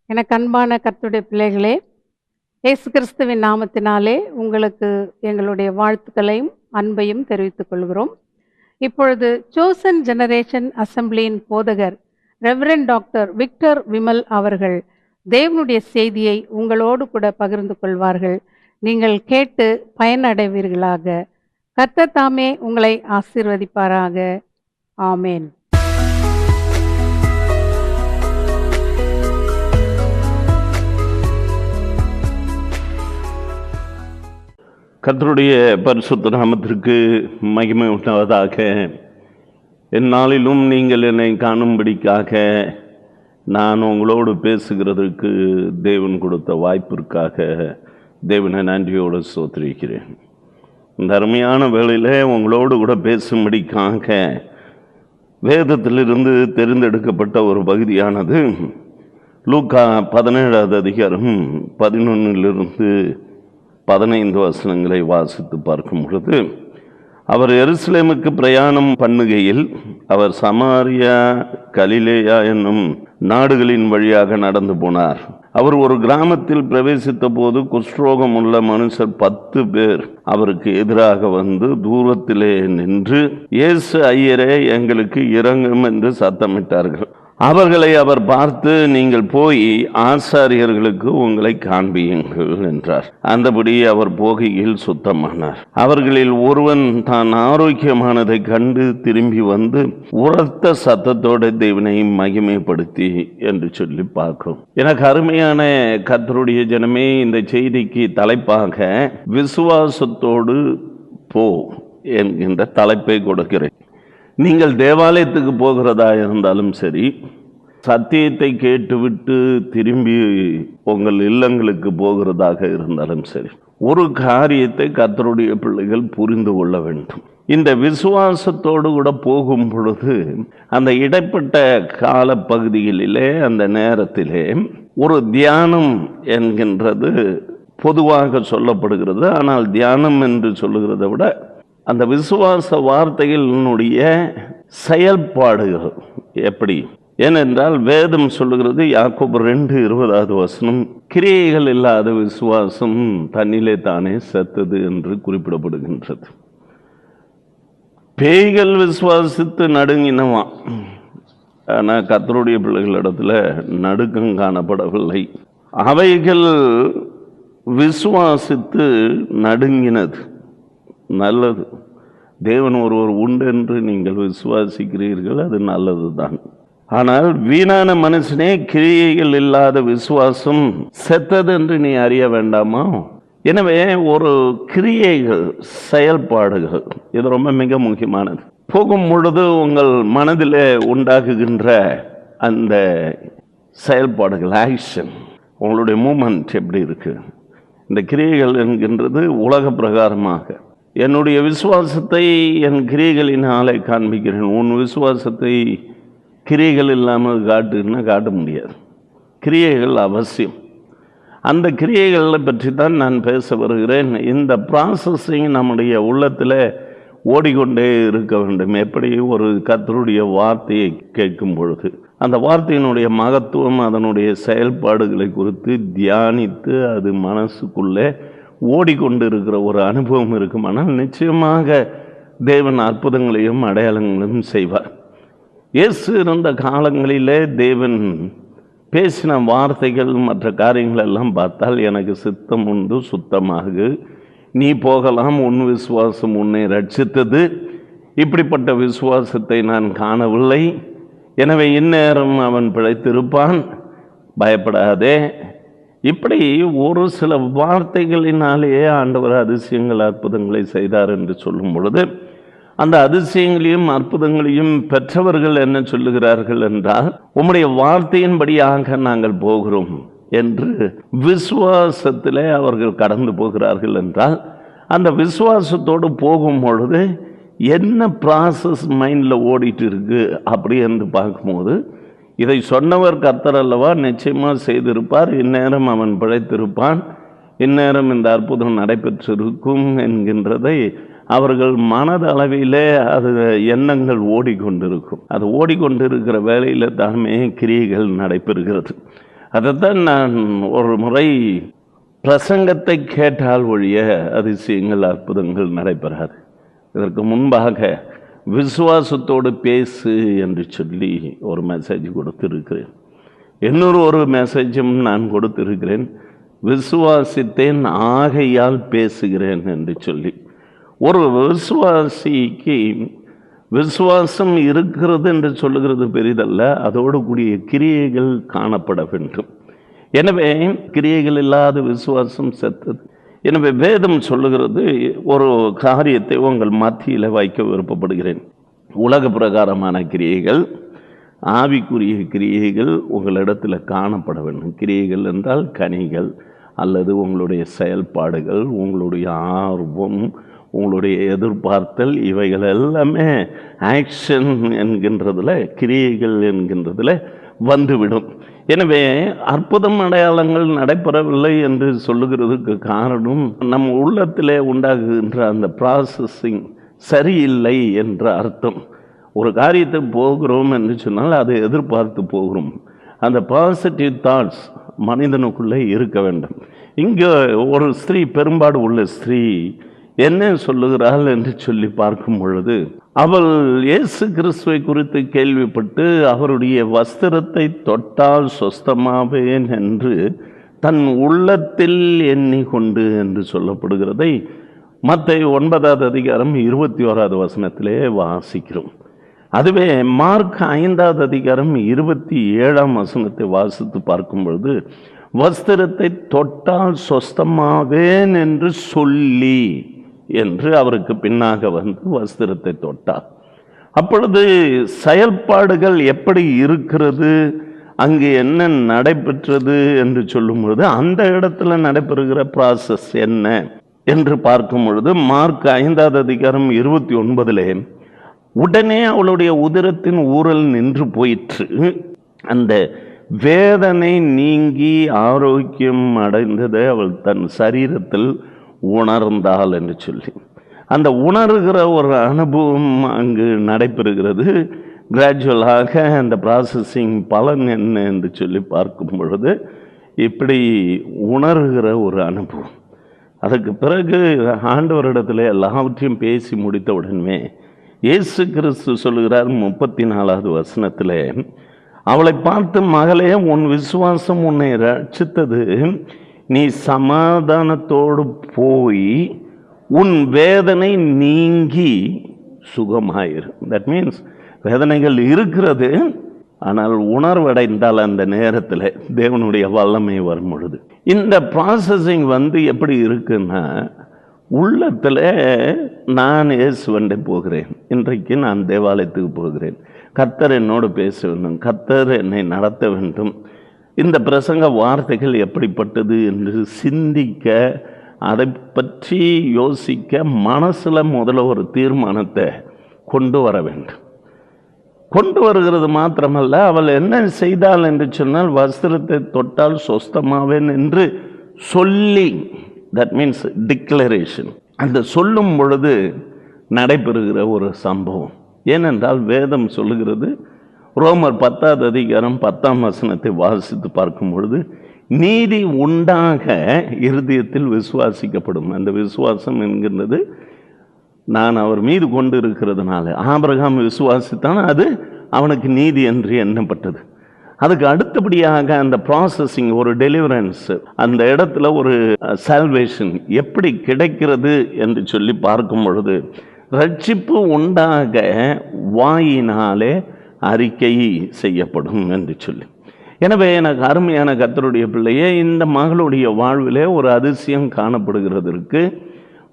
எனக்கு அன்பான கர்த்தருடைய பிள்ளைகளே, இயேசு கிறிஸ்துவின் நாமத்தினாலே உங்களுக்கு எங்களுடைய வாழ்த்துக்களையும் அன்பையும் தெரிவித்துக் கொள்கிறோம். இப்பொழுது சோசன் ஜெனரேஷன் அசெம்பிளியின் போதகர் ரெவரண்ட் டாக்டர் விக்டர் விமல் அவர்கள் தேவனுடைய செய்தியை உங்களோடு கூட பகிர்ந்து கொள்வார்கள். நீங்கள் கேட்டு பயனடைவீர்களாக. கர்த்தர் தாமே உங்களை ஆசீர்வதிப்பாராக. ஆமேன். கர்த்தருடைய பரிசுத்த நாமத்திற்கு மகிமை உண்டாவதாக. எந்நாளிலும் நீங்கள் என்னை காணும்படிக்காக நான் உங்களோடு பேசுகிறதற்கு தேவன் கொடுத்த வாய்ப்பிற்காக தேவனை நன்றியோடு ஸ்தோத்திரிக்கிறேன். இந்த அருமையான வேளையில் உங்களோடு கூட பேசும்படிக்காக வேதத்திலிருந்து தெரிந்தெடுக்கப்பட்ட ஒரு பகுதியானது லூக்கா 17வது அதிகாரம் 11லிருந்து 15 வசனங்களை வாசித்து பார்க்கும் பொழுது, அவர் எருசலேமுக்கு பிரயாணம் பண்ணுகையில் அவர் சமாரியா கலிலேயா என்னும் நாடுகளின் வழியாக நடந்து போனார். அவர் ஒரு கிராமத்தில் பிரவேசித்த போது குஷ்டரோகம் உள்ள மனுஷர் 10 பேர் அவருக்கு எதிராக வந்து தூரத்திலே நின்று, இயேசு ஐயரே, எங்களுக்கு இரங்கும் என்று சத்தமிட்டார்கள். அவர்களை அவர் பார்த்து, நீங்கள் போய் ஆசாரியர்களுக்கு உங்களை காண்பியுங்கள் என்றார். அந்தபடி அவர் போகையில் சுத்தமானார். அவர்களில் ஒருவன் தான் ஆரோக்கியமானதை கண்டு திரும்பி வந்து உரத்த சத்தத்தோட தேவனை மகிமைப்படுத்தி என்று சொல்லி பார்க்கிறோம். எனக்கு அருமையான கர்த்தருடைய ஜனமே, இந்த செய்திக்கு தலைப்பாக விசுவாசத்தோடு போ என்கின்ற தலைப்பை கொடுக்கிறேன். நீங்கள் தேவாலயத்துக்கு போகிறதா இருந்தாலும் சரி, சத்தியத்தை கேட்டுவிட்டு திரும்பி உங்கள் இல்லங்களுக்கு போகிறதாக இருந்தாலும் சரி, ஒரு காரியத்தை கர்த்தருடைய பிள்ளைகள் புரிந்து கொள்ள வேண்டும். இந்த விசுவாசத்தோடு கூட போகும் பொழுது அந்த இடைப்பட்ட காலப்பகுதிகளிலே, அந்த நேரத்திலே ஒரு தியானம் என்கின்றது பொதுவாக சொல்லப்படுகிறது. ஆனால் தியானம் என்று சொல்லுகிறதை விட அந்த விசுவாச வார்த்தைகளினுடைய செயல்பாடுகள் எப்படி? ஏனென்றால் வேதம் சொல்லுகிறது, யாக்கோபு 2:20வது வசனம், கிரியைகள் இல்லாத விசுவாசம் தன்னிலே தானே செத்தது என்று குறிப்பிடப்படுகின்றது. பேய்கள் விசுவாசித்து நடுங்கினவா, ஆனால் கர்த்தருடைய பிள்ளைகளிடத்துல நடுக்கம் காணப்படவில்லை. அவைகள் விசுவாசித்து நடுங்கினது. நல்லது. தேவன் ஒருவர் உண்டு என்று நீங்கள் விசுவாசிக்கிறீர்கள், அது நல்லது தான். ஆனால் வீணான மனுஷனே, கிரியைகள் இல்லாத விசுவாசம் செத்தது என்று நீ அறிய வேண்டாமா? எனவே ஒரு கிரியைகள், செயல்பாடுகள், இது ரொம்ப மிக முக்கியமானது. போகும் பொழுது உங்கள் மனதில் உண்டாகுகின்ற அந்த செயல்பாடுகள், ஆக்ஷன், உங்களுடைய மூமெண்ட் எப்படி இருக்கு? இந்த கிரியைகள் என்கின்றது உலக பிரகாரமாக, என்னுடைய விசுவாசத்தை என் கிரியைகளினாலே காண்பிக்கிறேன். உன் விசுவாசத்தை கிரியைகள் இல்லாமல் காட்டுன்னா காட்ட முடியாது. கிரியைகள் அவசியம். அந்த கிரியைகளை பற்றி தான் நான் பேச வருகிறேன். இந்த ப்ராசஸிங் நம்முடைய உள்ளத்தில் ஓடிக்கொண்டே இருக்க வேண்டும். எப்படி? ஒரு கர்த்தருடைய வார்த்தையை கேட்கும் பொழுது அந்த வார்த்தையினுடைய மகத்துவம், அதனுடைய செயல்பாடுகளை குறித்து தியானித்து அது மனசுக்குள்ளே ஓடிக்கொண்டு இருக்கிற ஒரு அனுபவம் இருக்குமானால் நிச்சயமாக தேவன் அற்புதங்களையும் அடையாளங்களையும் செய்வார். இயேசு இருந்த காலங்களிலே தேவன் பேசின வார்த்தைகள், மற்ற காரியங்கள் எல்லாம் பார்த்தால், எனக்கு சித்தம் உண்டு, சுத்தமாக நீ போகலாம், உன் விசுவாசம் உன்னை ரட்சித்தது, இப்படிப்பட்ட விசுவாசத்தை நான் காணவில்லை, எனவே இந்நேரம் அவன் பிழைத்திருப்பான், பயப்படாதே. இப்படி ஒரு சில வார்த்தைகளினாலேயே ஆண்டவர் அதிசயங்கள் அற்புதங்களை செய்தார் என்று சொல்லும் பொழுது, அந்த அதிசயங்களையும் அற்புதங்களையும் பெற்றவர்கள் என்ன சொல்லுகிறார்கள் என்றால், உம்முடைய வார்த்தையின்படியாக நாங்கள் போகிறோம் என்று விசுவாசத்திலே அவர்கள் கடந்து போகிறார்கள் என்றால், அந்த விசுவாசத்தோடு போகும் பொழுது என்ன ப்ராசஸ் மைண்டில் ஓடிட்டு இருக்கு அப்படி என்று பார்க்கும்போது, இதை சொன்னவர் கர்த்தர் அல்லவா, நிச்சயமாக செய்திருப்பார், இந்நேரம் அவன் பிழைத்திருப்பான், இந்நேரம் இந்த அற்புதம் நடைபெற்றிருக்கும் என்கின்றதை அவர்கள் மனதளவிலே அது எண்ணங்கள் ஓடிக்கொண்டிருக்கும். அது ஓடிக்கொண்டிருக்கிற வேளையில் தாமே கிரியைகள் நடைபெறுகிறது. அதைத்தான் நான் ஒரு முறை பிரசங்கத்தை கேட்டால் ஒழிய அதிசயங்கள் அற்புதங்கள் நடைபெறாது. இதற்கு முன்பாக விசுவாசத்தோடு பேசு என்று சொல்லி ஒரு மெசேஜ் கொடுத்திருக்கிறேன். இன்னொரு ஒரு மெசேஜும் நான் கொடுத்திருக்கிறேன், விசுவாசித்தேன் ஆகையால் பேசுகிறேன் என்று சொல்லி. ஒரு விசுவாசிக்கு விசுவாசம் இருக்கிறது என்று சொல்லுகிறது பெரிதல்ல, அதோடு கூடிய கிரியைகள் காணப்பட வேண்டும். எனவே கிரியைகள் இல்லாத விசுவாசம் செத்தது. எனவே வேதம் சொல்லுகிறது, ஒரு காரியத்தை உங்கள் மத்தியில் வைக்க விருப்பப்படுகிறேன். உலக பிரகாரமான கிரியைகள், ஆவிக்குரிய கிரியைகள் உங்களிடத்தில் காணப்பட வேண்டும். கிரியைகள் என்றால் கனிகள் அல்லது உங்களுடைய செயல்பாடுகள், உங்களுடைய ஆர்வம், உங்களுடைய எதிர்பார்த்தல், இவைகள் எல்லாமே ஆக்ஷன் என்கின்றதில், கிரியைகள் என்கின்றதில் வந்துவிடும். எனவே அற்புதம் அடையாளங்கள் நடைபெறவில்லை என்று சொல்லுகிறதுக்கு காரணம், நம் உள்ளத்திலே உண்டாகுகின்ற அந்த ப்ராசஸிங் சரியில்லை என்ற அர்த்தம். ஒரு காரியத்தை போகிறோம் என்று சொன்னால் அதை எதிர்பார்த்து போகிறோம். அந்த பாசிட்டிவ் தாட்ஸ் மனிதனுக்குள்ளே இருக்க வேண்டும். இங்கே ஒரு ஸ்திரீ, பெரும்பாடு உள்ள ஸ்திரீ என்ன சொல்லுகிறாள் என்று சொல்லி பார்க்கும் பொழுது, அவள் இயேசு கிறிஸ்துவை குறித்து கேள்விப்பட்டு அவருடைய வஸ்திரத்தை தொட்டால் சொஸ்தமாவேன் என்று தன் உள்ளத்தில் எண்ணிக்கொண்டு என்று சொல்லப்படுகிறதை மத்தேயு 9வது அதிகாரம் 21வது வசனத்திலே வாசிக்கிறோம். அதுவே மார்க் 5வது அதிகாரம் 27ஆம் வசனத்தை வாசித்து பார்க்கும் பொழுது, வஸ்திரத்தை தொட்டால் சொஸ்தமாவேன் என்று சொல்லி என்று அவருக்கு பின்னாக வந்து வஸ்திரத்தை தொட்டார். அப்பொழுது செயல்பாடுகள் எப்படி இருக்கிறது, அங்கு என்ன நடைபெற்றது என்று சொல்லும் பொழுது, அந்த இடத்துல நடைபெறுகிற ப்ராசஸ் என்ன என்று பார்க்கும் பொழுது, மார்க் 5வது அதிகாரம் 29லே உடனே அவளுடைய உதிரத்தின் ஊரல் நின்று போயிற்று, அந்த வேதனை நீங்கி ஆரோக்கியம் அடைந்ததை அவள் தன் சரீரத்தில் உணர்ந்தாள் என்று சொல்லி, அந்த உணர்கிற ஒரு அனுபவம் அங்கு நடைபெறுகிறது. கிராஜுவலாக அந்த ப்ராசஸிங் பலன் என்ன என்று சொல்லி பார்க்கும் பொழுது இப்படி உணர்கிற ஒரு அனுபவம். அதுக்கு பிறகு ஆண்டவரிடத்தில் எல்லாவற்றையும் பேசி முடித்த உடனே இயேசு கிறிஸ்து சொல்லுகிறார் 34வது வசனத்திலே, அவளை பார்த்து, மகளே, உன் விசுவாசம் உன்னை ரட்சித்தது, நீ சமாதானத்தோடு போய் உன் வேதனை நீங்கி சுகமாயிரு. தட் மீன்ஸ் வேதனைகள் இருக்கிறது, ஆனால் உணர்வடைந்தால் அந்த நேரத்தில் தேவனுடைய வல்லமை வரும் பொழுது இந்த ப்ராசஸிங் வந்து எப்படி இருக்குன்னா, உள்ளத்தில் நான் இயேசுவண்டை போகிறேன், இன்றைக்கு நான் தேவாலயத்துக்கு போகிறேன், கர்த்தர் என்னோடு பேச வேண்டும், கர்த்தர் என்னை நடத்த வேண்டும், இந்த பிரசங்க வார்த்தைகள் எப்படிப்பட்டது என்று சிந்திக்க, அதை பற்றி யோசிக்க மனசில் முதல்ல ஒரு தீர்மானத்தை கொண்டு வர வேண்டும். கொண்டு வருகிறது மாத்திரமல்ல, அவள் என்ன செய்தாள் என்று சொன்னால், வஸ்திரத்தை தொட்டால் சொஸ்தமாவேன் என்று சொல்லி, தட் மீன்ஸ் டிக்ளரேஷன், அந்த சொல்லும் பொழுது நடைபெறுகிற ஒரு சம்பவம். ஏனென்றால் வேதம் சொல்லுகிறது, ரோமர் 10வது அதிகாரம் 10ஆம் வசனத்தை வாசித்து பார்க்கும் பொழுது, நீதி உண்டாக இருதயத்தில் விசுவாசிக்கப்படும். அந்த விசுவாசம் என்கின்றது நான் அவர் மீது கொண்டு இருக்கிறதுனால, ஆபிரகாம் விசுவாசித்தான், அது அவனுக்கு நீதி என்று எண்ணப்பட்டது. அதுக்கு அடுத்தபடியாக அந்த ப்ராசஸிங், ஒரு டெலிவரன்ஸ், அந்த இடத்துல ஒரு சால்வேஷன் எப்படி கிடைக்கிறது என்று சொல்லி பார்க்கும் பொழுது, ரட்சிப்பு உண்டாக வாயினாலே அறிக்கை செய்யப்படும் என்று சொல்லி. எனவே எனக்கு அருமையான கர்த்தருடைய பிள்ளையே, இந்த மகளுடைய வாழ்விலே ஒரு அதிசயம் காணப்படுகிறதற்கு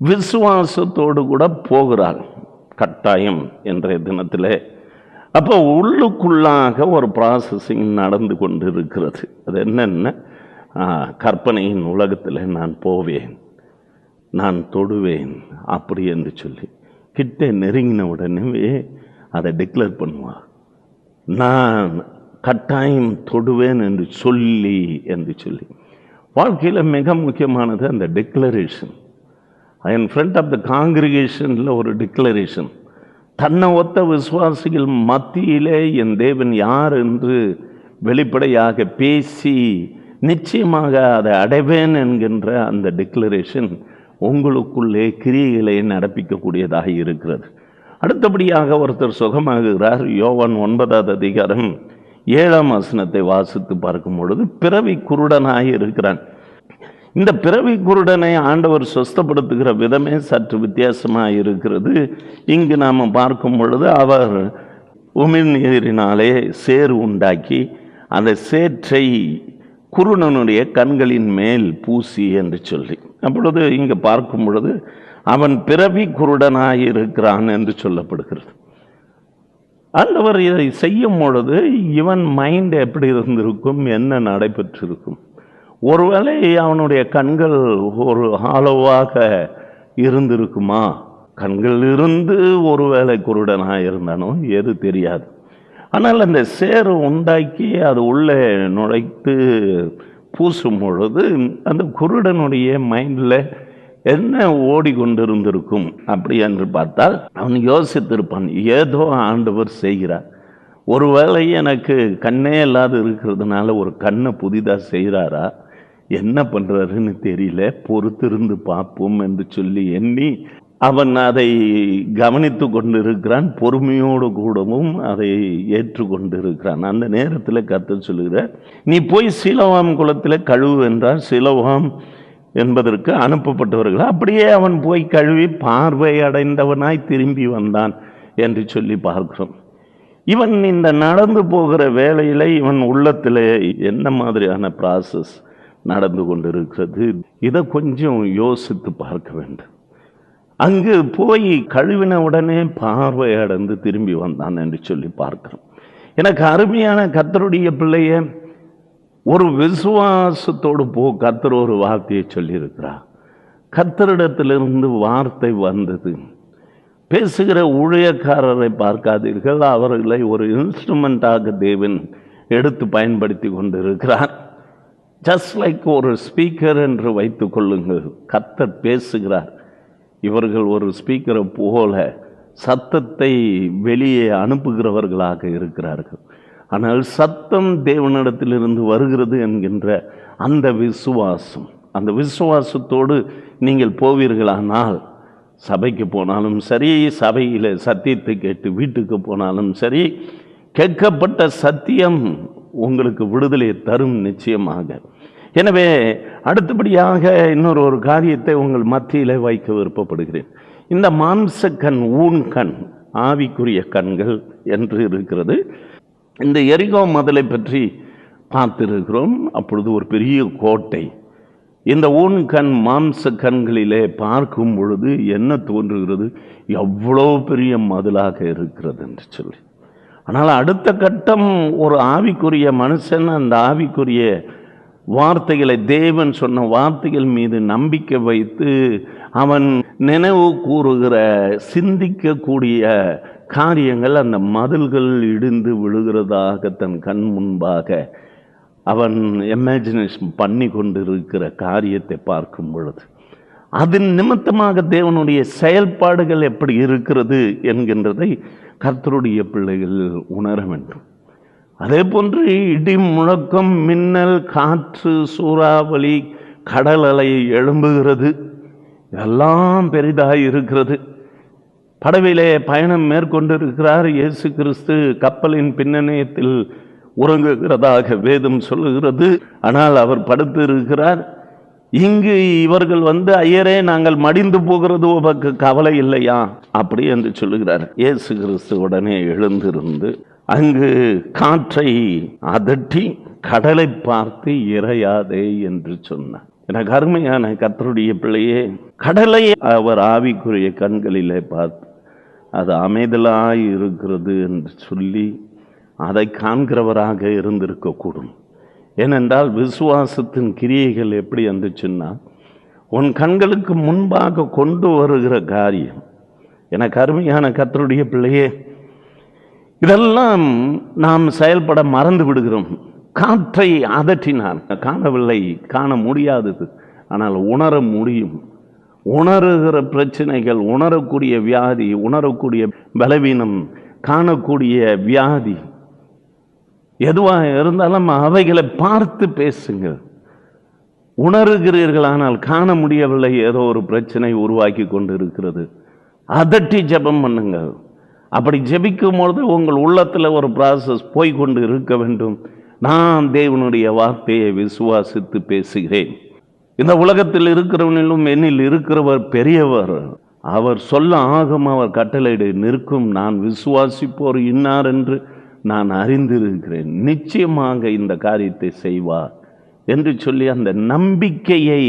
விசுவாசத்தோடு கூட போகிறாள் கட்டாயம் என்ற தினத்தில். அப்போ உள்ளுக்குள்ளாக ஒரு ப்ராசஸிங் நடந்து கொண்டு இருக்கிறது. அது என்னென்ன, கற்பனையின் உலகத்தில் நான் போவேன், நான் தொடுவேன் அப்படி என்று சொல்லி கிட்ட நெருங்கின உடனே அதை டிக்ளேர் பண்ணுவாள். நான் கட்டாயம் தொடுவேன் என்று சொல்லி வாழ்க்கையில் மிக முக்கியமானது அந்த declaration. In front of the காங்கிரிகேஷனில் ஒரு டிக்ளரேஷன், தன்னை ஒத்த விசுவாசிகள் மத்தியிலே என் தேவன் யார் என்று வெளிப்படையாக பேசி நிச்சயமாக அதை அடைவேன் என்கின்ற அந்த டிக்ளரேஷன் உங்களுக்குள்ளே கிரியைகளை நடப்பிக்கக்கூடியதாக இருக்கிறது. அடுத்தபடியாக ஒருத்தர் சுகமாகுகிறார். யோவான் 9வது அதிகாரம் 7ஆம் வசனத்தை வாசித்து பார்க்கும் பொழுது பிறவி குருடனாய் இருக்கிறான். இந்த பிறவி குருடனை ஆண்டவர் சொஸ்தப்படுத்துகிற விதமே சற்று வித்தியாசமாக இருக்கிறது. இங்கு நாம் பார்க்கும் பொழுது அவர் உமிழ்நீரினாலே சேறு உண்டாக்கி அந்த சேற்றை குருடனுடைய கண்களின் மேல் பூசி என்று சொல்லி, அப்பொழுது இங்கு பார்க்கும் பொழுது அவன் பிறவி குருடனாய் இருக்கிறான் என்று சொல்லப்படுகிறது. ஆண்டவர் இதை செய்யும் பொழுது இவன் மைண்ட் எப்படி இருந்திருக்கும், என்ன நடைபெற்றிருக்கும்? ஒருவேளை அவனுடைய கண்கள் ஒரு ஹாலோவாக இருந்திருக்குமா? கண்கள் இருந்து ஒருவேளை குருடனாக இருந்தானோ எது தெரியாது. ஆனால் அந்த சேறு உண்டாக்கி அது உள்ளே நுழைத்து பூசும் பொழுது அந்த குருடனுடைய மைண்டில் என்ன ஓடிக்கொண்டிருந்திருக்கும் அப்படி என்று பார்த்தால் அவன் யோசித்திருப்பான், ஏதோ ஆண்டவர் செய்கிறார், ஒருவேளை எனக்கு கண்ணே இல்லாது இருக்கிறதுனால ஒரு கண்ணை புதிதாக செய்கிறாரா, என்ன பண்ணுறாருன்னு தெரியல, பொறுத்திருந்து பார்ப்போம் என்று சொல்லி எண்ணி அவன் அதை கவனித்து கொண்டிருக்கிறான். பொறுமையோடு கூடவும் அதை ஏற்றுக்கொண்டிருக்கிறான். அந்த நேரத்தில் கர்த்தர் சொல்லுகிறார், நீ போய் சீலோவாம் குளத்தில் கழுவு என்றார். சீலோவாம் என்பதற்கு அனுப்பப்பட்டவர்கள். அப்படியே அவன் போய் கழுவி பார்வை அடைந்தவனாய் திரும்பி வந்தான் என்று சொல்லி பார்க்கிறோம். இவன் இந்த நடந்து போகிற வேளையில் இவன் உள்ளத்தில் என்ன மாதிரியான ப்ராசஸ் நடந்து கொண்டிருக்கிறது, இதை கொஞ்சம் யோசித்து பார்க்க வேண்டும். அங்கு போய் கழுவின உடனே பார்வை அடைந்து திரும்பி வந்தான் என்று சொல்லி பார்க்கிறோம். எனக்கு அருமையான கர்த்தருடைய பிள்ளைய, ஒரு விசுவாசத்தோடு கர்த்தர் ஒரு வார்த்தையை சொல்லியிருக்கிறார். கர்த்தரிடத்திலிருந்து வார்த்தை வந்தது. பேசுகிற ஊழியக்காரரை பார்க்காதீர்கள், அவர்களை ஒரு இன்ஸ்ட்ருமெண்ட்டாக தேவன் எடுத்து பயன்படுத்தி கொண்டிருக்கிறார். ஜஸ்ட் லைக் ஒரு ஸ்பீக்கர் என்று வைத்து கொள்ளுங்கள். கர்த்தர் பேசுகிறார். இவர்கள் ஒரு ஸ்பீக்கரை போல சத்தத்தை வெளியே அனுப்புகிறவர்களாக இருக்கிறார்கள். ஆனால் சத்தம் தேவனிடத்திலிருந்து வருகிறது என்கின்ற அந்த விசுவாசம், அந்த விசுவாசத்தோடு நீங்கள் போவீர்களானால், சபைக்கு போனாலும் சரி, சபையில் சத்தியத்தை கேட்டு வீட்டுக்கு போனாலும் சரி, கேட்கப்பட்ட சத்தியம் உங்களுக்கு விடுதலை தரும் நிச்சயமாக. எனவே அடுத்தபடியாக இன்னொரு காரியத்தை உங்கள் மத்தியில் வைக்க விருப்பப்படுகிறேன். இந்த மாம்சக்கண், ஊன்கண், ஆவிக்குரிய கண்கள் என்று இருக்கிறது. இந்த எரிகோ மதலை பற்றி பார்த்திருக்கிறோம். அப்பொழுது ஒரு பெரிய கோட்டை. இந்த ஊன்கண் மாம்ச கண்களிலே பார்க்கும் பொழுது என்ன தோன்றுகிறது, எவ்வளோ பெரிய மதிலாக இருக்கிறது என்று சொல்லி. ஆனால் அடுத்த கட்டம், ஒரு ஆவிக்குரிய மனுஷன் அந்த ஆவிக்குரிய வார்த்தைகளை, தேவன் சொன்ன வார்த்தைகள் மீது நம்பிக்கை வைத்து அவன் நினைவு கூறுகிற, சிந்திக்கக்கூடிய காரியங்கள் அந்த மதில்கள் இடிந்து விழுகிறதாக தன் கண் முன்பாக அவன் இமேஜினேஷன் பண்ணி கொண்டிருக்கிற காரியத்தை பார்க்கும் பொழுது, அதன் நிமித்தமாக தேவனுடைய செயல்பாடுகள் எப்படி இருக்கிறது என்கின்றதை கர்த்தருடைய பிள்ளைகள் உணர வேண்டும். அதே போன்று இடி முழக்கம், மின்னல், காற்று, சூறாவளி, கடல் அலை எழும்புகிறது, எல்லாம் பெரிதாக இருக்கிறது. படவிலே பயணம் மேற்கொண்டிருக்கிறார் இயேசு கிறிஸ்து. கப்பலின் பின்னணியத்தில் உறங்குகிறதாக வேதம் சொல்லுகிறது. ஆனால் அவர் படுத்து இருக்கிறார். இங்கு இவர்கள் ஐயரே, நாங்கள் மடிந்து போகிறது உமக்கு கவலை இல்லையா அப்படி என்று சொல்லுகிறார். இயேசு கிறிஸ்து உடனே எழுந்திருந்து அங்கு காற்றை அதட்டி கடலை பார்த்து இறையாதே என்று சொன்னார். எனக்கு அருமையான கர்த்தருடைய பிள்ளையே, கடலை அவர் ஆவிக்குரிய கண்களிலே பார்த்து அது அமைதலாய் இருக்கிறது என்று சொல்லி அதை காண்கிறவராக இருந்திருக்கக்கூடும். ஏனென்றால் விசுவாசத்தின் கிரியைகள் எப்படி என்று சொன்னால், உன் கண்களுக்கு முன்பாக கொண்டு வருகிற காரியம். எனக்கு அருமையான கர்த்தருடைய பிள்ளையே, இதெல்லாம் நாம் செயல்பட மறந்து விடுகிறோம். காற்றை அதட்டினார், காணவில்லை, காண முடியாதது, ஆனால் உணர முடியும். உணர்கிற பிரச்சனைகள், உணரக்கூடிய வியாதி, உணரக்கூடிய பலவீனம், காணக்கூடிய வியாதி, எதுவாக இருந்தாலும் அவைகளை பார்த்து பேசுங்க. உணர்கிறீர்களானால் காண முடியவில்லை, ஏதோ ஒரு பிரச்சனை உருவாக்கி கொண்டு இருக்கிறது, அதட்டி ஜெபம் பண்ணுங்க. அப்படி ஜெபிக்கும் பொழுது உங்கள் உள்ளத்தில் ஒரு ப்ராசஸ் போய்கொண்டு இருக்க வேண்டும். நான் தேவனுடைய வார்த்தையை விசுவாசித்து பேசுகிறேன். இந்த உலகத்தில் இருக்கிறவனிலும் என்னில் இருக்கிறவர் பெரியவர், அவர் சொல்ல ஆகும், அவர் கட்டளையிட நிற்கும், நான் விசுவாசிப்போர் இன்னார் என்று நான் அறிந்திருக்கிறேன், நிச்சயமாக இந்த காரியத்தை செய்வார் என்று சொல்லி அந்த நம்பிக்கையை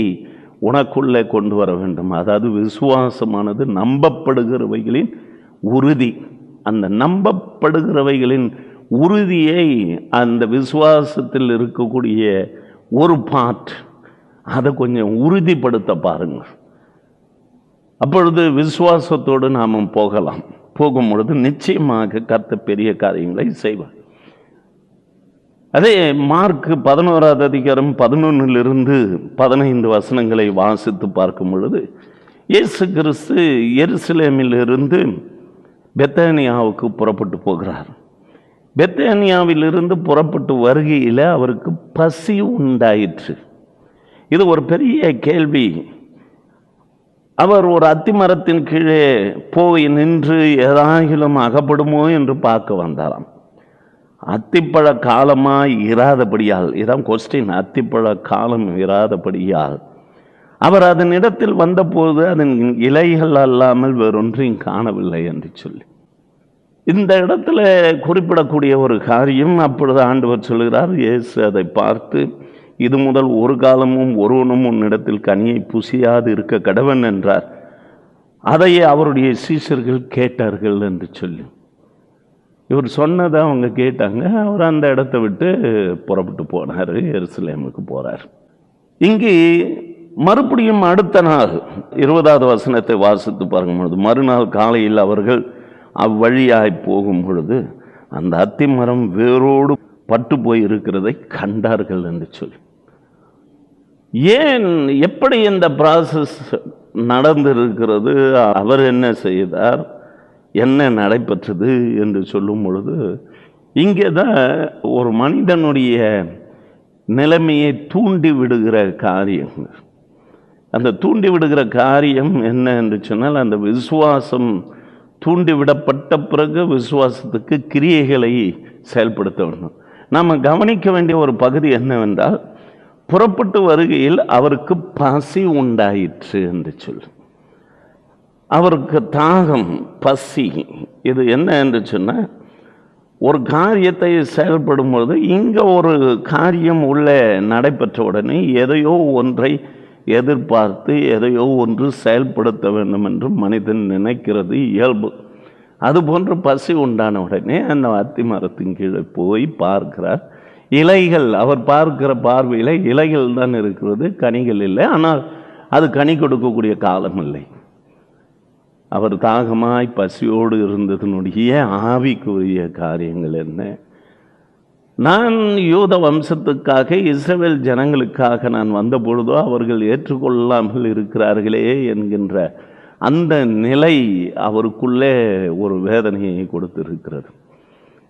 உனக்குள்ளே கொண்டு வர வேண்டும். அதாவது விசுவாசமானது நம்பப்படுகிறவைகளின் உறுதி. அந்த நம்பப்படுகிறவைகளின் உறுதியை, அந்த விசுவாசத்தில் இருக்கக்கூடிய ஒரு பார்ட், அதை கொஞ்சம் உறுதிப்படுத்த பாருங்க. அப்பொழுது விசுவாசத்தோடு நாம் போகலாம். போகும் பொழுது நிச்சயமாக கர்த்தர் பெரிய காரியங்களை செய்வார். அதே மார்க் 11ஆவது அதிகாரம் 11 15 வசனங்களை வாசித்து பார்க்கும் பொழுது, இயேசு கிறிஸ்து எருசலேமிலிருந்து பெத்தானியாவுக்கு புறப்பட்டு போகிறார். பெத்தானியாவிலிருந்து புறப்பட்டு வருகையில் அவருக்கு பசி உண்டாயிற்று. இது ஒரு பெரிய கேள்வி. அவர் ஒரு அத்திமரத்தின் கீழே போய் நின்று ஏதாகிலும் அகப்படுமோ என்று பார்க்க வந்தாராம். அத்திப்பழ காலமாய் இராதபடியால், இதான் கொஸ்டின், அத்திப்பழ காலம் இராதபடியால் அவர் அதன் இடத்தில் வந்தபோது அதன் இலைகள் அல்லாமல் வேறொன்றையும் காணவில்லை என்று சொல்லி இந்த இடத்துல குறிப்பிடக்கூடிய ஒரு காரியம். அப்பொழுது ஆண்டவர் சொல்கிறார், இயேசு அதை பார்த்து, இது முதல் ஒரு காலமும் ஒருவனும் உன்னிடத்தில் கனியை புசியாது இருக்க கடவன் என்றார். அதையே அவருடைய சீஷர்கள் கேட்டார்கள் என்று சொல்லி, இவர் சொன்னதை அவங்க கேட்டாங்க. அவர் அந்த இடத்தை விட்டு புறப்பட்டு போனார், எருசலேமுக்கு போறார். இங்கு மறுபடியும் அடுத்த நாள் 20ஆவது வசனத்தை வாசித்து பார்க்கும் பொழுது, மறுநாள் காலையில் அவர்கள் அவ்வழியாய் போகும் பொழுது அந்த அத்திமரம் வேரோடு பட்டு போய் இருக்கிறதை கண்டார்கள் என்று சொல்லி. ஏன், எப்படி இந்த ப்ராசஸ் நடந்திருக்கிறது, அவர் என்ன செய்தார், என்ன நடைபெற்றது என்று சொல்லும் பொழுது, இங்கே தான் ஒரு மனிதனுடைய நிலைமையை தூண்டி விடுகிற காரியம். அந்த தூண்டி விடுகிற காரியம் என்ன என்று சொன்னால், அந்த விசுவாசம் தூண்டிவிடப்பட்ட பிறகு விசுவாசத்துக்கு கிரியைகளை செயல்படுத்த வேண்டும். நாம் கவனிக்க வேண்டிய ஒரு பகுதி என்னவென்றால், புறப்பட்டு வருகையில் அவருக்கு பசி உண்டாயிற்று என்று சொல்லி, அவருக்கு தாகம், பசி. இது என்ன என்று சொன்னால், ஒரு காரியத்தை செயல்படும் பொழுது இங்கே ஒரு காரியம் உள்ளே நடைபெற்ற உடனே எதையோ ஒன்றை எதிர்பார்த்து எதையோ ஒன்று செயல்படுத்த வேண்டும் என்று மனிதன் நினைக்கிறது இயல்பு. அதுபோன்று பசி உண்டான உடனே அந்த அத்தி மரத்தின் கீழே போய் பார்க்கிறார். இலைகள், அவர் பார்க்கிற பார்வையில் இலைகள் தான் இருக்கிறது, கனிகள் இல்லை. ஆனால் அது கனி கொடுக்கக்கூடிய காலம் இல்லை. அவர் தாகமாய் பசியோடு இருந்ததனுடைய ஆவிக்குரிய காரியங்கள் என்ன? நான் யூத வம்சத்துக்காக, இஸ்ரவேல் ஜனங்களுக்காக நான் வந்த பொழுதோ அவர்கள் ஏற்றுக்கொள்ளாமல் இருக்கிறார்களே என்கின்ற அந்த நிலை அவருக்குள்ளே ஒரு வேதனையை கொடுத்திருக்கிறது.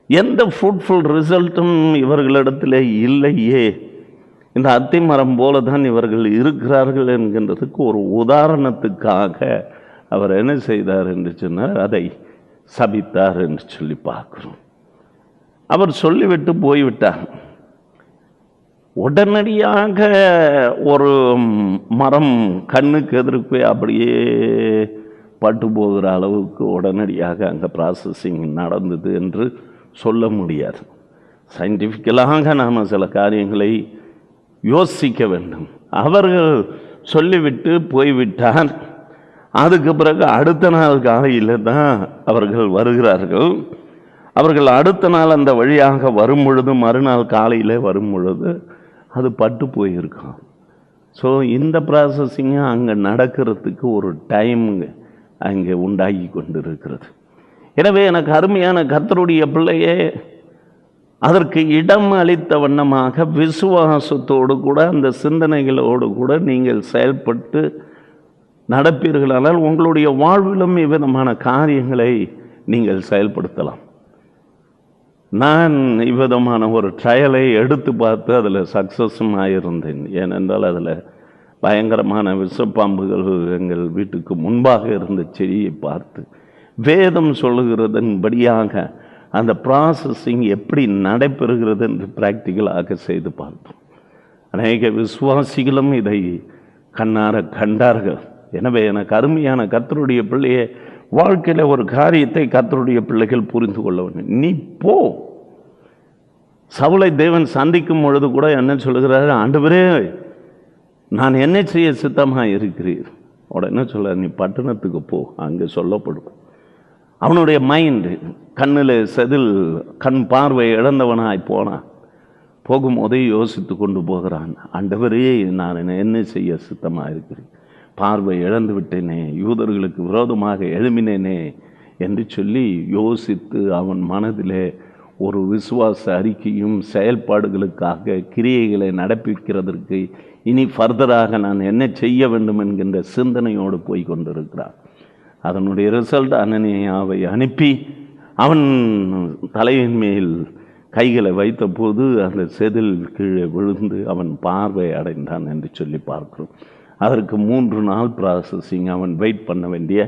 எந்த ஃப்ரூட்ஃபுல் ரிசல்ட்டும் இவர்களிடத்தில் இல்லையே, இந்த அத்தி மரம் போல தான் இவர்கள் இருக்கிறார்கள் என்கின்றதுக்கு ஒரு உதாரணத்துக்காக அவர் என்ன செய்தார் என்று சொன்னார், அதை சபித்தார் என்று சொல்லி பார்க்கிறோம். அவர் சொல்லிவிட்டு போய்விட்டார். உடனடியாக ஒரு மரம் கண்ணுக்கு எதிர்ப்பு அப்படியே பட்டு போகிற அளவுக்கு உடனடியாக அங்கே ப்ராசஸிங் நடந்தது என்று சொல்ல முடியாது. சயின்டிஃபிக்கலாக நாம் சில காரியங்களை யோசிக்க வேண்டும். அவர்கள் சொல்லிவிட்டு போய்விட்டார். அதுக்கு பிறகு அடுத்த நாள் காலையில் தான் அவர்கள் வருகிறார்கள். அவர்கள் அடுத்த நாள் அந்த வழியாக வரும் பொழுது, மறுநாள் காலையில் வரும் பொழுது அது பட்டு போயிருக்கும். ஸோ இந்த ப்ராசஸிங்கு அங்கே நடக்கிறதுக்கு ஒரு டைம் அங்கே உண்டாகி கொண்டு இருக்கிறது. எனவே எனக்கு அருமையான கர்த்தருடைய பிள்ளையே, அதற்கு இடம் அளித்த வண்ணமாக விசுவாசத்தோடு கூட அந்த சிந்தனைகளோடு கூட நீங்கள் செயல்பட்டு நடப்பீர்களானால் உங்களுடைய வாழ்விலும் இவ்விதமான காரியங்களை நீங்கள் செயல்படுத்தலாம். நான் இவ்விதமான ஒரு ட்ரையலை எடுத்து பார்த்து அதில் சக்ஸஸும் ஆகியிருந்தேன். ஏனென்றால் அதில் பயங்கரமான விஷப்பாம்புகள் எங்கள் வீட்டுக்கு முன்பாக இருந்த செடியை பார்த்து வேதம் சொல்லுகிறதன்படியாக அந்த ப்ராசஸிங் எப்படி நடைபெறுகிறது என்று பிராக்டிக்கலாக செய்து பார்த்தோம். அநேக விசுவாசிகளும் இதை கண்ணார கண்டார்கள். எனவே எனக்கு அருமையான கர்த்தருடைய பிள்ளையை, வாழ்க்கையில் ஒரு காரியத்தை கர்த்தருடைய பிள்ளைகள் புரிந்து கொள்ள வேண்டும். நீ போ. சவுலை தேவன் சந்திக்கும் பொழுது கூட என்ன சொல்லுகிறாரு? ஆண்டவரே, நான் என்ன செய்ய சித்தமாக இருக்கிறீர்? உடனே சொல்ல, நீ பட்டணத்துக்கு போ, அங்கே சொல்லப்படும். அவனுடைய மைண்டு கண்ணில் செதில், கண் பார்வை இழந்தவனாய் போனான். போகும்போதே யோசித்து கொண்டு போகிறான். ஆண்டவரே, நான் என்ன செய்ய சித்தமாக இருக்கிறேன்? பார்வை இழந்து விட்டேனே, யூதர்களுக்கு விரோதமாக எழுமினேனே என்று சொல்லி யோசித்து அவன் மனதிலே ஒரு விசுவாச அறிக்கையும் செயல்பாடுகளுக்காக கிரியைகளை நடப்பிக்கிறதற்கு இனி ஃபர்தராக நான் என்ன செய்ய வேண்டும் என்கின்ற சிந்தனையோடு போய் கொண்டிருக்கிறான். அதனுடைய ரிசல்ட் அனனியாவை அனுப்பி அவன் தலையின் மேல் கைகளை வைத்த போது அந்த செதில் கீழே விழுந்து அவன் பார்வை அடைந்தான் என்று சொல்லி பார்க்கிறோம். அதற்கு 3 நாள் ப்ராசஸிங் அவன் வெயிட் பண்ண வேண்டிய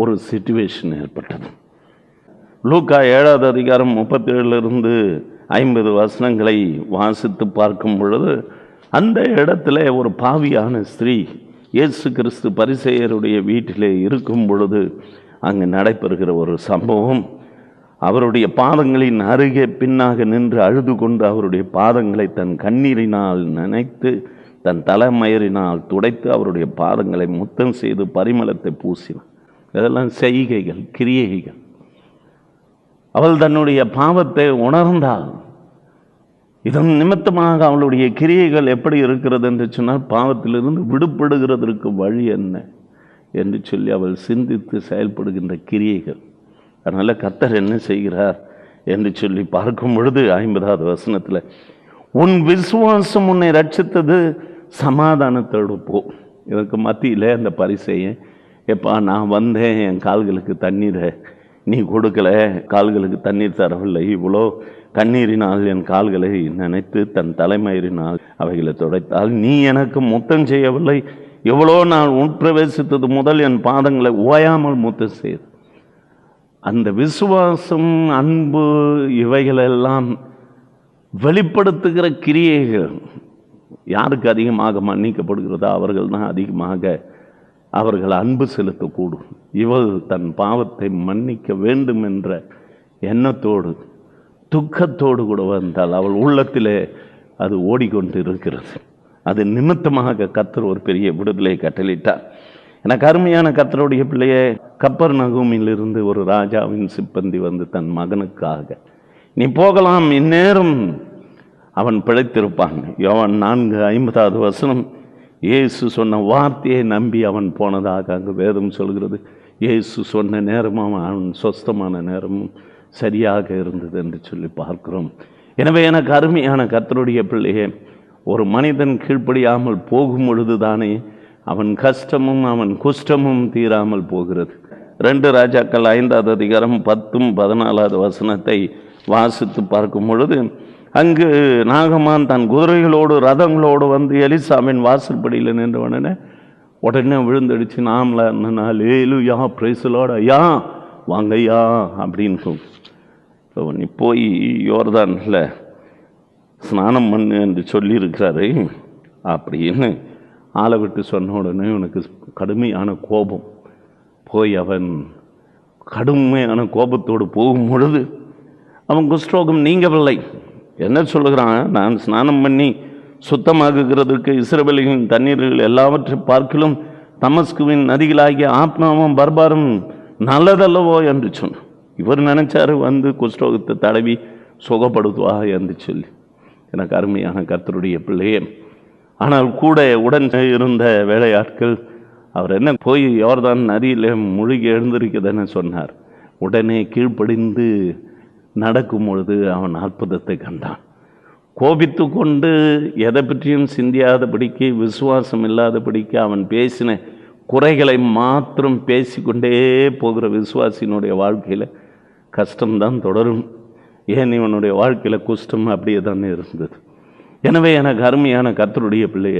ஒரு சிச்சுவேஷன் ஏற்பட்டது. லூக்கா 7வது அதிகாரம் 37-50 வசனங்களை வாசித்து பார்க்கும் பொழுது அந்த இடத்துல ஒரு பாவியான ஸ்திரீ இயேசு கிறிஸ்து பரிசேயருடைய வீட்டிலே இருக்கும் பொழுது அங்கு நடைபெறுகிற ஒரு சம்பவம். அவருடைய பாதங்களின் அருகே பின்னாக நின்று அழுது கொண்டு அவருடைய பாதங்களை தன் கண்ணீரினால் நனைத்து தன் தலைமயிரினால் துடைத்து அவருடைய பாதங்களை முத்தம் செய்து பரிமளத்தை பூசினார். இதெல்லாம் செய்கைகள், கிரியைகள். அவள் தன்னுடைய பாவத்தை உணர்ந்தாள். இதன் நிமித்தமாக அவளுடைய கிரியைகள் எப்படி இருக்கிறது என்று சொன்னால், பாவத்திலிருந்து விடுபடுகிறதற்கு வழி என்ன என்று சொல்லி அவள் சிந்தித்து செயல்படுகின்ற கிரியைகள். அதனால் கர்த்தர் என்ன செய்கிறார் என்று சொல்லி பார்க்கும் பொழுது 50வது வசனத்தில், உன் விசுவாசம் உன்னை ரட்சித்தது, சமாதானத்தோடு போ. இதற்கு மத்தியில் அந்த பரிசேயன், எப்பா நான் வந்தேன், என் கால்களுக்கு தண்ணீரை நீ கொடுக்கல, கால்களுக்கு தண்ணீர் தரவில்லை, இவ்வளோ கண்ணீரினால் என் கால்களை நினைத்து தன் தலைமயிரினால் அவைகளை துடைத்தால், நீ எனக்கு முத்தம் செய்யவில்லை, எவ்வளோ நான் உட்பிரவேசித்தது முதல் என் பாதங்களை ஓயாமல் முத்தம் செய்து. அந்த விசுவாசம், அன்பு, இவைகளெல்லாம் வெளிப்படுத்துகிற கிரியைகள். யாருக்கு அதிகமாக மன்னிக்கப்படுகிறதோ அவர்கள் தான் அதிகமாக அவர்கள் அன்பு செலுத்தக்கூடும். இவள் தன் பாவத்தை மன்னிக்க வேண்டும் என்ற எண்ணத்தோடு துக்கத்தோடு கூட வந்தால் அவள் உள்ளத்திலே அது ஓடிக்கொண்டு இருக்கிறது. அது நிமித்தமாக கர்த்தர் ஒரு பெரிய விடுதலை கட்டளிட்டார். எனக்கு அருமையான கர்த்தருடைய பிள்ளையே, கப்பர்நகூமிலிருந்து ஒரு ராஜாவின் சிப்பந்தி வந்து தன் மகனுக்காக, நீ போகலாம், இந்நேரம் அவன் பிழைத்திருப்பான். யோவான் 4:50 வசனம், இயேசு சொன்ன வார்த்தையை நம்பி அவன் போனதாக அங்கு வேதம் சொல்கிறது. இயேசு சொன்ன நேரமும் அவன் சொஸ்தமான நேரமும் சரியாக இருந்தது என்று சொல்லி பார்க்கிறோம். எனவே எனக்கு அருமையான கர்த்தருடைய பிள்ளையே, ஒரு மனிதன் கீழ்ப்படியாமல் போகும் பொழுது தானே அவன் கஷ்டமும் அவன் குஷ்டமும் தீராமல் போகிறது. 2 ராஜாக்கள் 5வது அதிகாரம் 10-14 வசனத்தை வாசித்து பார்க்கும் பொழுது, அங்கு நாகமான் தன் குதிரைகளோடு ரதங்களோடு வந்து எலிசாவின் வாசல்படியில் நின்றவனே உடனே விழுந்தடிச்சு, நாமளா லேலுயா பிரைசலோட ஐயா வாங்க ஐயா அப்படின்னு, நீ போய் யோர்தானில் ஸ்நானம் பண்ணு என்று சொல்லியிருக்கிறாரு அப்படின்னு ஆளை விட்டு சொன்ன உடனே உனக்கு கடுமையான கோபம். போய் அவன் கடுமையான கோபத்தோடு போகும் பொழுது அவன் குஷ்டரோகம் நீங்கவில்லை. என்ன சொல்லுகிறான்? நான் ஸ்நானம் பண்ணி சுத்தமாகுகிறதுக்கு இஸ்ரவேலின் தண்ணீர்கள் எல்லாவற்றை பார்க்கிலும் தமஸ்குவின் நதிகளாகிய ஆப்னாவும் பர்பாரும் நல்லதல்லவோ என்று சொன்னான். இவர் நினைச்சாரு வந்து குஷ்டரோகத்தை தடவி சுகப்படுத்துவா என்று சொல்லி. எனக்கு அருமையான கர்த்தருடைய பிள்ளையே, ஆனால் கூட உடன் இருந்த வேலையாட்கள் அவர் என்ன போய் யோர்தான் நதியில் முழுகி எழுந்திருக்குதுன்னு சொன்னார். உடனே கீழ்ப்படிந்து நடக்கும் பொழுது அவன் அற்புதத்தை கண்டான். கோபித்து கொண்டு எதை பற்றியும் சிந்தியாதபடிக்கு, விசுவாசம் இல்லாதபடிக்கு அவன் பேசின குறைகளை மாத்திரம் பேசிக்கொண்டே போகிற விசுவாசியினுடைய வாழ்க்கையில் கஷ்டம்தான் தொடரும். ஏன் இவனுடைய வாழ்க்கையில் குஷ்டம் அப்படியே தானே இருந்தது. எனவே எனக்கு அருமையான கர்த்தருடைய பிள்ளைய,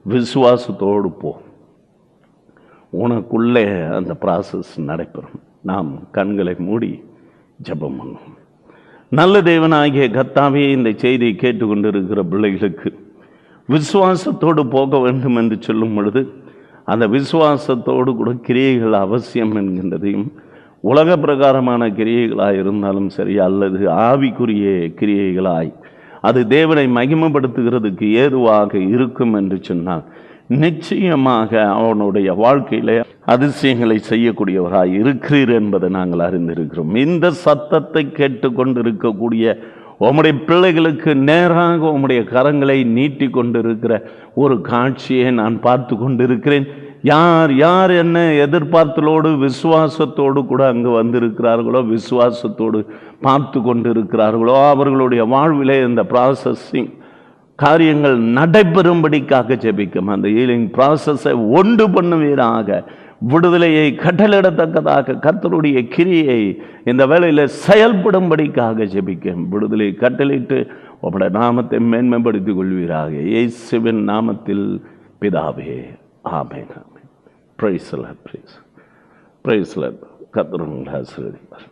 விசுவாசத்தோடு போ, உனக்குள்ளே அந்த ப்ராசஸ் நடைபெறும். நாம் கண்களை மூடி ஜெபம் பண்ணுவோம். நல்ல தேவனாகிய கர்த்தாவே, இந்த செய்தியை கேட்டுக்கொண்டிருக்கிற பிள்ளைகளுக்கு விசுவாசத்தோடு போக வேண்டும் என்று சொல்லும் பொழுது, அந்த விசுவாசத்தோடு கூட கிரியைகள் அவசியம் என்கின்றதையும், உலக பிரகாரமான கிரியைகளாய் இருந்தாலும் சரி அல்லது ஆவிக்குரிய கிரியைகளாய் அது தேவனை மகிமைப்படுத்துகிறதுக்கு ஏதுவாக இருக்கும் என்று சொன்னால், நிச்சயமாக அவனுடைய வாழ்க்கையிலே அதிசயங்களை செய்யக்கூடியவராய் இருக்கிறீர் என்பதை நாங்கள் அறிந்திருக்கிறோம். இந்த சத்தத்தை கேட்டுக்கொண்டிருக்கக்கூடிய உம்முடைய பிள்ளைகளுக்கு நேராக உம்முடைய கரங்களை நீட்டி கொண்டிருக்கிற ஒரு காட்சியை நான் பார்த்து கொண்டிருக்கிறேன். யார் யார் என்ன எதிர்பார்த்தலோடு விசுவாசத்தோடு கூட அங்கு வந்திருக்கிறார்களோ, விசுவாசத்தோடு பார்த்து கொண்டிருக்கிறார்களோ, அவர்களுடைய வாழ்விலே இந்த ப்ராசஸிங் காரியங்கள் நடைபெறும்படிக்காக ஜெபிக்கும். அந்த ஹீலிங் ப்ராசஸை ஒன்று பண்ணுவீராக, விடுதலையை கட்டளிடத்தக்கதாக கர்த்தருடைய கிரியை இந்த வேளையில் செயல்படும்படிக்காக ஜெபிக்கும். விடுதலை கட்டளிட்டு உம்முடைய நாமத்தை மேன்மைப்படுத்திக் கொள்வீராக, இயேசுவின் நாமத்தில் பிதாவே, ஆமென். Praise the lord, praise the lord. கர்த்தர் உங்களை ஆசீர்வதிப்பார்.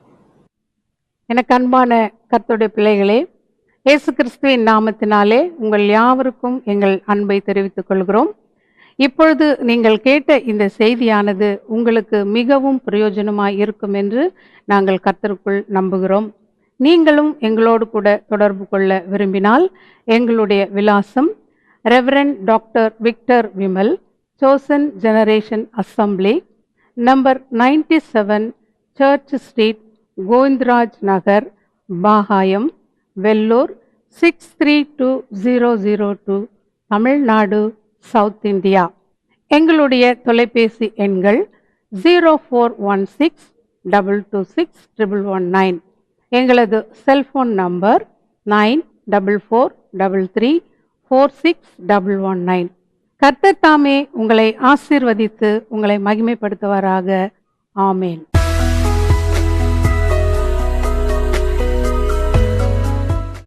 எனக்கு அன்பான கர்த்தருடைய பிள்ளைகளே, இயேசு கிறிஸ்துவின் நாமத்தினாலே உங்கள் யாவருக்கும் எங்கள் அன்பை தெரிவித்துக் கொள்கிறோம். இப்பொழுது நீங்கள் கேட்ட இந்த செய்தியானது உங்களுக்கு மிகவும் பிரயோஜனமாய் இருக்கும் என்று நாங்கள் கர்த்தருக்குள் நம்புகிறோம். நீங்களும் எங்களோடு கூட தொடர்பு கொள்ள விரும்பினால் எங்களுடைய விலாசம் reverend doctor Victor Vimal, Chosen Generation Assembly, number 97, church street, Govindaraj Nagar, Bagayam, Vellore 632002, Tamil Nadu, south India. எங்களுடைய தொலைபேசி எண்கள் 0416-226-1119. எங்களது செல்போன் நம்பர் 9443346119. கர்த்தர் தாமே உங்களை ஆசீர்வதித்து உங்களை மகிமைப்படுத்துவாராக. ஆமேன்.